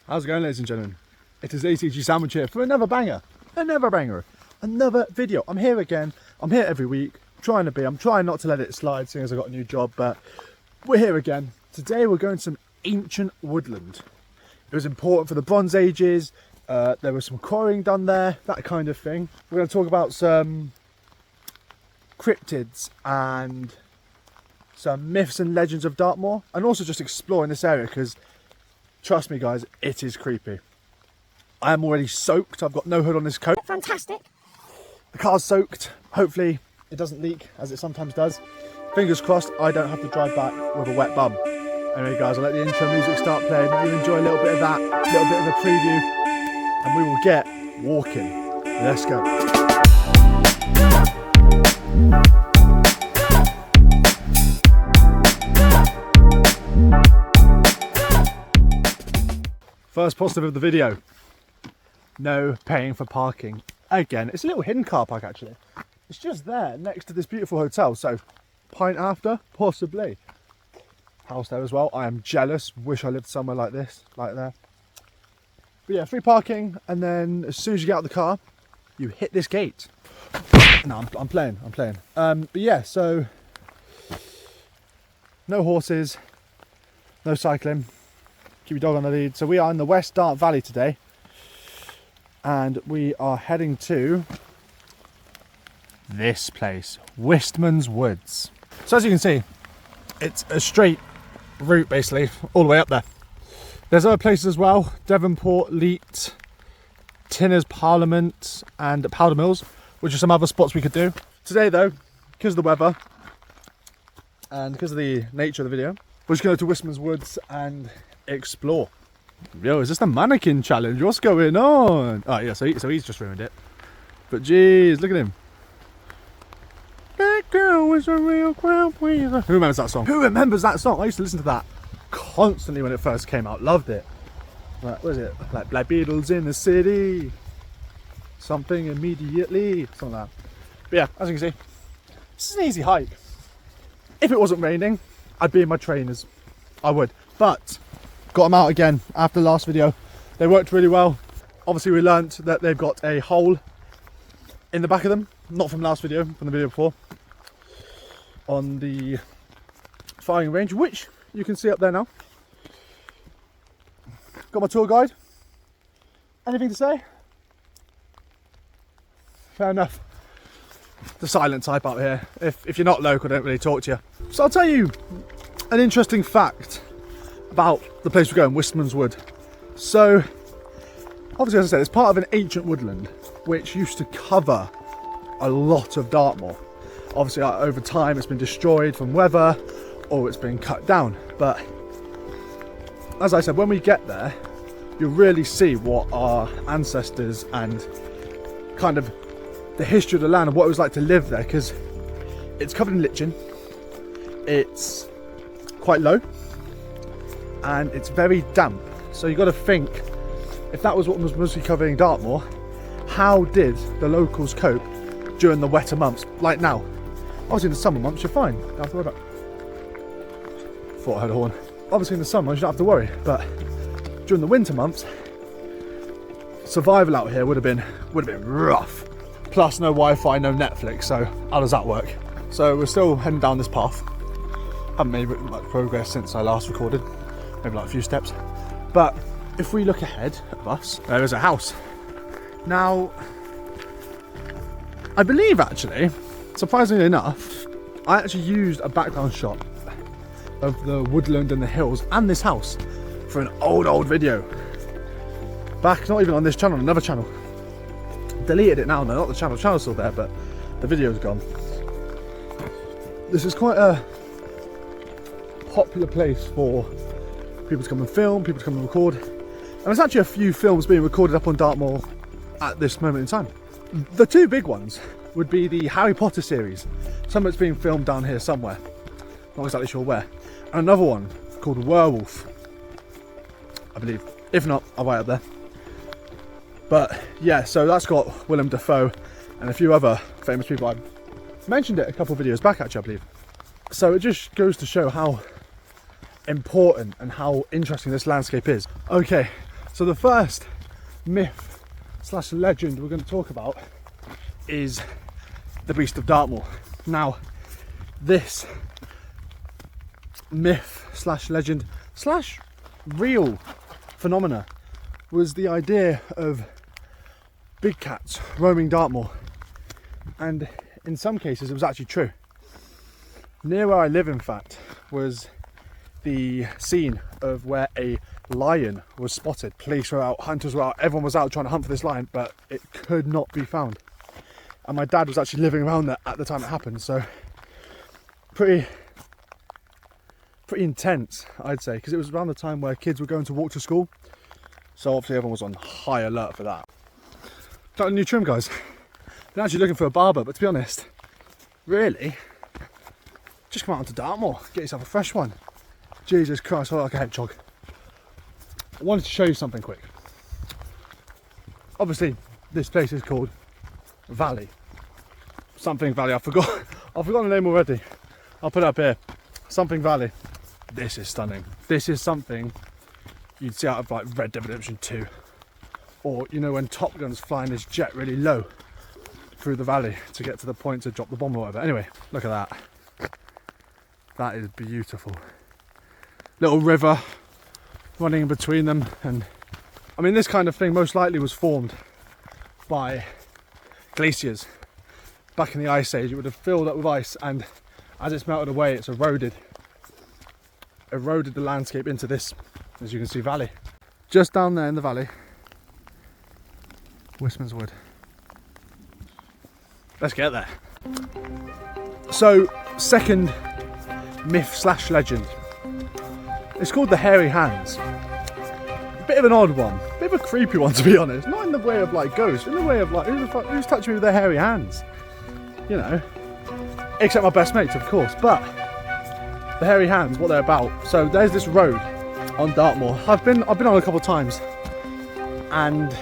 How's it going, ladies and gentlemen? It is ATG Sandwich here for another banger, another video. I'm here again. I'm here every week, I'm trying not to let it slide seeing as I got a new job, but we're here again. Today we're going to some ancient woodland. It was important for the Bronze Ages. There was some quarrying done there, that kind of thing. We're going to talk about some cryptids and some myths and legends of Dartmoor, and also just exploring this area because, trust me guys, it is creepy. I am already soaked. I've got no hood on this coat. Fantastic. The car's soaked. Hopefully it doesn't leak as it sometimes does. Fingers crossed I don't have to drive back with a wet bum. Anyway guys, I'll let the intro music start playing. You enjoy a little bit of that, a little bit of a preview, and we will get walking. Let's go. First positive of the video. No paying for parking. Again, it's a little hidden car park actually. It's just there next to this beautiful hotel, so pint after, possibly. House there as well. I am jealous. Wish I lived somewhere like this, like there. But yeah, free parking, and then as soon as you get out of the car, you hit this gate. No, I'm playing. But yeah, so no horses, no cycling. Keep your dog on the lead. So we are in the West Dart Valley today, and we are heading to this place, Wistman's Woods. So as you can see, it's a straight route basically all the way up there. There's other places as well: Devonport, Leet, Tinners, Parliament, and Powder Mills, which are some other spots we could do. Today though, because of the weather and because of the nature of the video, we're just going to Wistman's Woods and explore. Yo, is this the mannequin challenge? What's going on? Oh yeah, so he's just ruined it. But geez, look at him. That girl was a real crowd pleaser. Who remembers that song? Who remembers that song? I used to listen to that constantly when it first came out. Loved it. Like, what is it? Like Black Beatles in the city. Something immediately. Something like that. But yeah, as you can see, this is an easy hike. If it wasn't raining, I'd be in my trainers. I would. But got them out again after the last video. They worked really well. Obviously we learnt that they've got a hole in the back of them, not from last video, from the video before, on the firing range, which you can see up there now. Got my tour guide. Anything to say? Fair enough. The silent type out here. If you're not local, I don't really talk to you. So I'll tell you an interesting fact about the place we're going, Wistman's Wood. So, obviously as I said, it's part of an ancient woodland which used to cover a lot of Dartmoor. Obviously over time it's been destroyed from weather or it's been cut down. But as I said, when we get there, you'll really see what our ancestors and kind of the history of the land and what it was like to live there, because it's covered in lichen, it's quite low, and it's very damp. So you've got to think, if that was what was mostly covering Dartmoor, how did the locals cope during the wetter months, like now? Obviously in the summer months you're fine, don't have to worry about. Thought I heard a horn. Obviously in the summer months you don't have to worry, but during the winter months, survival out here would have been rough. Plus no Wi-Fi, no Netflix, so how does that work? So we're still heading down this path. Haven't made much progress since I last recorded. Maybe like a few steps. But if we look ahead of us, there is a house. Now, I believe actually, surprisingly enough, I actually used a background shot of the woodland and the hills and this house for an old video. Back, not even on this channel, another channel. Deleted it now, no, not the channel. The channel's still there, but the video's gone. This is quite a popular place for people to come and film, people to come and record. And there's actually a few films being recorded up on Dartmoor at this moment in time. The two big ones would be the Harry Potter series. Some of it's being filmed down here somewhere. Not exactly sure where. And another one called Werewolf, I believe. If not, I'll write up there. But yeah, so that's got Willem Dafoe and a few other famous people. I mentioned it a couple of videos back actually, I believe. So it just goes to show how important and how interesting this landscape is. Okay, So the first myth slash legend we're going to talk about is the Beast of Dartmoor. Now, this myth slash legend slash real phenomena was the idea of big cats roaming Dartmoor, and in some cases it was actually true. Near where I live, in fact, was the scene of where a lion was spotted. Police were out, hunters were out, everyone was out trying to hunt for this lion, but it could not be found. And my dad was actually living around there at the time it happened, so pretty intense, I'd say, because it was around the time where kids were going to walk to school, so obviously everyone was on high alert for that. Got a new trim, guys. Been actually looking for a barber, but to be honest, really, just come out onto Dartmoor, get yourself a fresh one. Jesus Christ, I look like a hedgehog. I wanted to show you something quick. Obviously, this place is called Valley. Something Valley, I've forgotten the name already. I'll put it up here. Something Valley. This is stunning. This is something you'd see out of like Red Dead Redemption 2. Or, you know, when Top Gun's flying his jet really low through the valley to get to the point to drop the bomb or whatever. Anyway, look at that. That is beautiful. Little river running in between them, and I mean, this kind of thing most likely was formed by glaciers. Back in the Ice Age, it would have filled up with ice, and as it's melted away, it's eroded the landscape into this, as you can see, valley. Just down there in the valley, Wistman's Wood. Let's get there. So, second myth slash legend. It's called the hairy hands. A bit of an odd one, a bit of a creepy one, to be honest. Not in the way of like ghosts, in the way of like, who's touching me with their hairy hands? You know, except my best mates, of course. But the hairy hands, what they're about. So there's this road on Dartmoor. I've been on a couple of times, and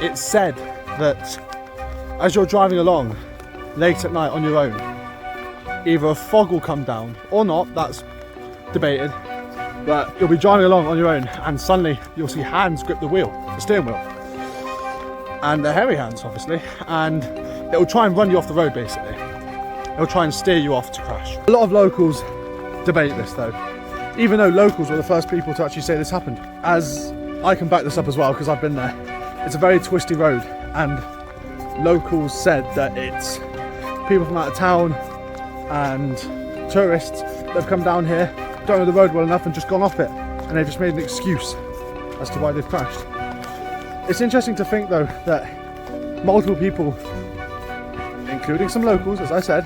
it's said that as you're driving along late at night on your own, either a fog will come down or not, that's debated, but you'll be driving along on your own and suddenly you'll see hands grip the wheel, the steering wheel, and they're hairy hands obviously, and it'll try and run you off the road basically. It'll try and steer you off to crash. A lot of locals debate this though, even though locals were the first people to actually say this happened. As I can back this up as well because I've been there. It's a very twisty road, and locals said that it's people from out of town and tourists that have come down here, don't know the road well enough and just gone off it, and they've just made an excuse as to why they've crashed. It's interesting to think though that multiple people, including some locals as I said,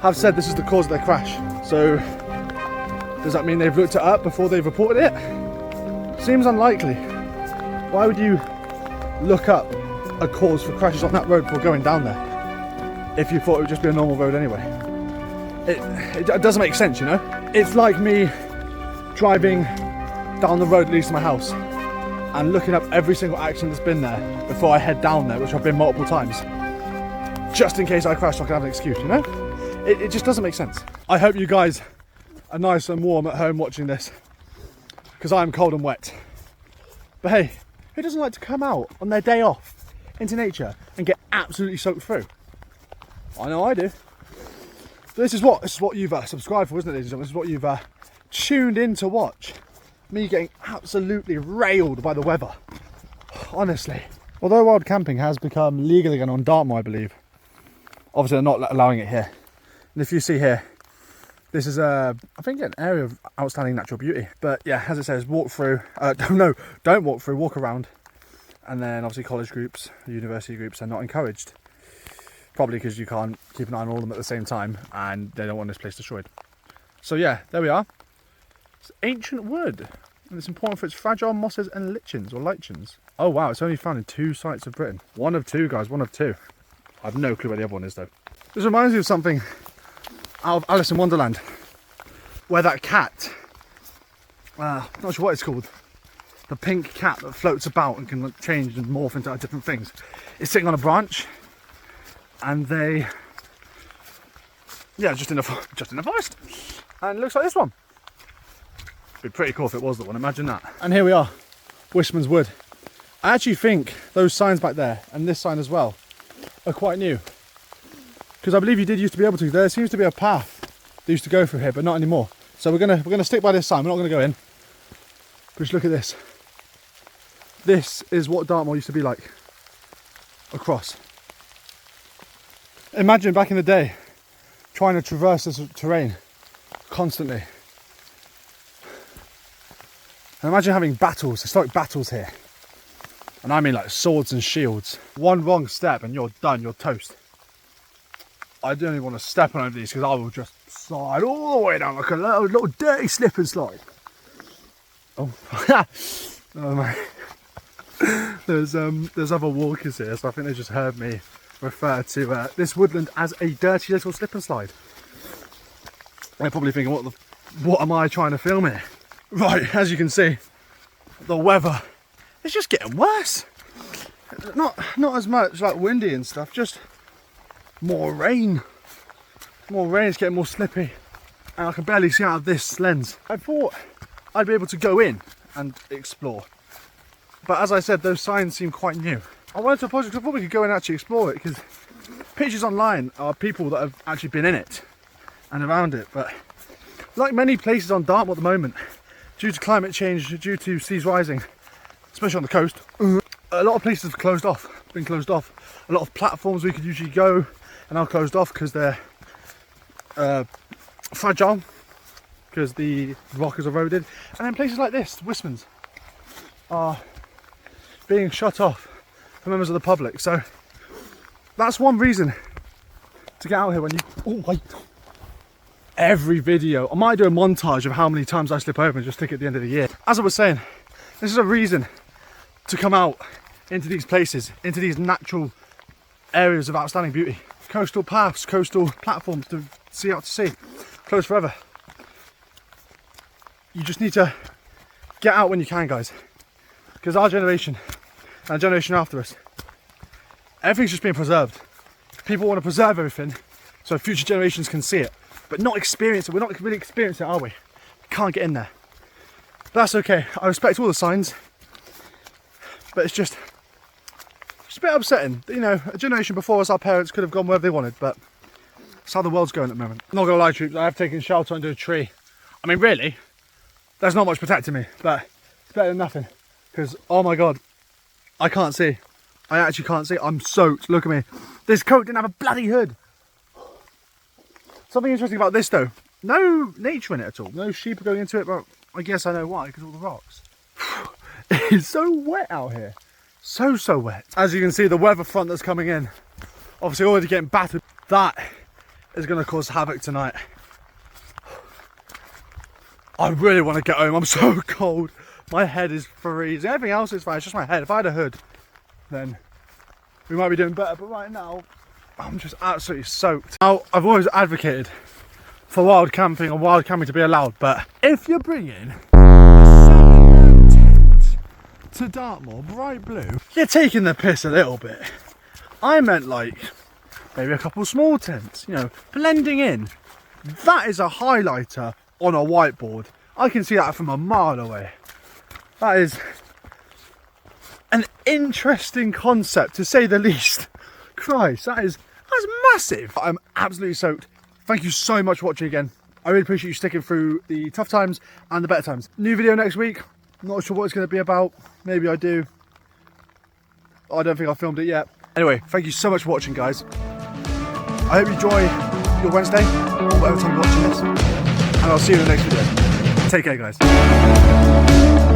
have said this is the cause of their crash. So does that mean they've looked it up before they've reported it? Seems unlikely. Why would you look up a cause for crashes on that road before going down there if you thought it would just be a normal road anyway? It doesn't make sense, you know? It's like me driving down the road that leads to my house and looking up every single accident that's been there before I head down there, which I've been multiple times, just in case I crash so I can have an excuse, you know? It just doesn't make sense. I hope you guys are nice and warm at home watching this, because I'm cold and wet. But hey, who doesn't like to come out on their day off into nature and get absolutely soaked through? I know I do. So this is what you've subscribed for, isn't it, ladies and gentlemen? This is what you've tuned in to watch. Me getting absolutely railed by the weather. Honestly. Although wild camping has become legal again on Dartmoor, I believe. Obviously they're not allowing it here. And if you see here, this is I think an area of outstanding natural beauty. But yeah, as it says, walk through, don't walk through, walk around. And then obviously college groups, university groups are not encouraged. Probably because you can't keep an eye on all of them at the same time and they don't want this place destroyed. So yeah, there we are. It's ancient wood, and it's important for its fragile mosses and lichens or lichens. Oh wow, it's only found in 2 sites of Britain. 1 of 2, guys, 1 of 2. I have no clue where the other one is though. This reminds me of something out of Alice in Wonderland, where that cat, not sure what it's called, the pink cat that floats about and can change and morph into different things, is sitting on a branch, and they, yeah, just in a forest, and it looks like this one. It'd be pretty cool if it was the one, imagine that. And here we are, Wistman's Wood. I actually think those signs back there and this sign as well are quite new, because I believe you did used to be able to. There seems to be a path that used to go through here, but not anymore. So we're gonna stick by this sign. We're not gonna go in. But just look at this. This is what Dartmoor used to be like across. Imagine back in the day trying to traverse this terrain constantly. And imagine having battles, historic battles here. And I mean like swords and shields. One wrong step and you're done, you're toast. I don't even want to step on over these because I will just slide all the way down like a little dirty slip and slide. Oh, oh my. There's other walkers here, so I think they just heard me refer to this woodland as a dirty little slip and slide. They're probably thinking, what am I trying to film here? Right, as you can see, the weather is just getting worse. Not as much like windy and stuff, just more rain. More rain, it's getting more slippy, and I can barely see out of this lens. I thought I'd be able to go in and explore, but as I said, those signs seem quite new. I wanted to apologise because I thought we could go and actually explore it, because pictures online are people that have actually been in it and around it, but like many places on Dartmoor at the moment, due to climate change, due to seas rising, especially on the coast, a lot of places have closed off, been closed off. A lot of platforms we could usually go are now closed off because they're fragile, because the rock is eroded. And then places like this, Wistman's, are being shut off for members of the public. So that's one reason to get out here when you... Oh, wait. Every video, I might do a montage of how many times I slip over and just stick it at the end of the year. As I was saying, this is a reason to come out into these places, into these natural areas of outstanding beauty. Coastal paths, coastal platforms to see out to sea, closed forever. You just need to get out when you can, guys, because our generation and the generation after us, everything's just being preserved. People want to preserve everything so future generations can see it, but not experience it. We're not really experiencing it, are we? We can't get in there. But that's okay. I respect all the signs, but it's just a bit upsetting. You know, a generation before us, our parents could have gone wherever they wanted, but that's how the world's going at the moment. I'm not gonna lie to you, I have taken shelter under a tree. I mean, really, there's not much protecting me, but it's better than nothing, because, oh my God, I can't see. I actually can't see. I'm soaked. Look at me. This coat didn't have a bloody hood. Something interesting about this though, no nature in it at all. No sheep are going into it, but I guess I know why, because of all the rocks. It's so wet out here. So wet. As you can see, the weather front that's coming in, obviously already getting battered. That is going to cause havoc tonight. I really want to get home. I'm so cold. My head is freezing. Everything else is fine. It's just my head. If I had a hood, then we might be doing better. But right now, I'm just absolutely soaked. Now, I've always advocated for wild camping and wild camping to be allowed, but if you're bringing a 7-man tent to Dartmoor, bright blue, you're taking the piss a little bit. I meant like maybe a couple small tents, you know, blending in. That is a highlighter on a whiteboard. I can see that from a mile away. That is an interesting concept, to say the least. Christ, that's massive. I'm absolutely soaked. Thank you so much for watching again. I really appreciate you sticking through the tough times and the better times. New video next week. Not sure what it's going to be about. Maybe I do. I don't think I filmed it yet. Anyway, thank you so much for watching, guys. I hope you enjoy your Wednesday, or whatever time you're watching this. And I'll see you in the next video. Take care, guys.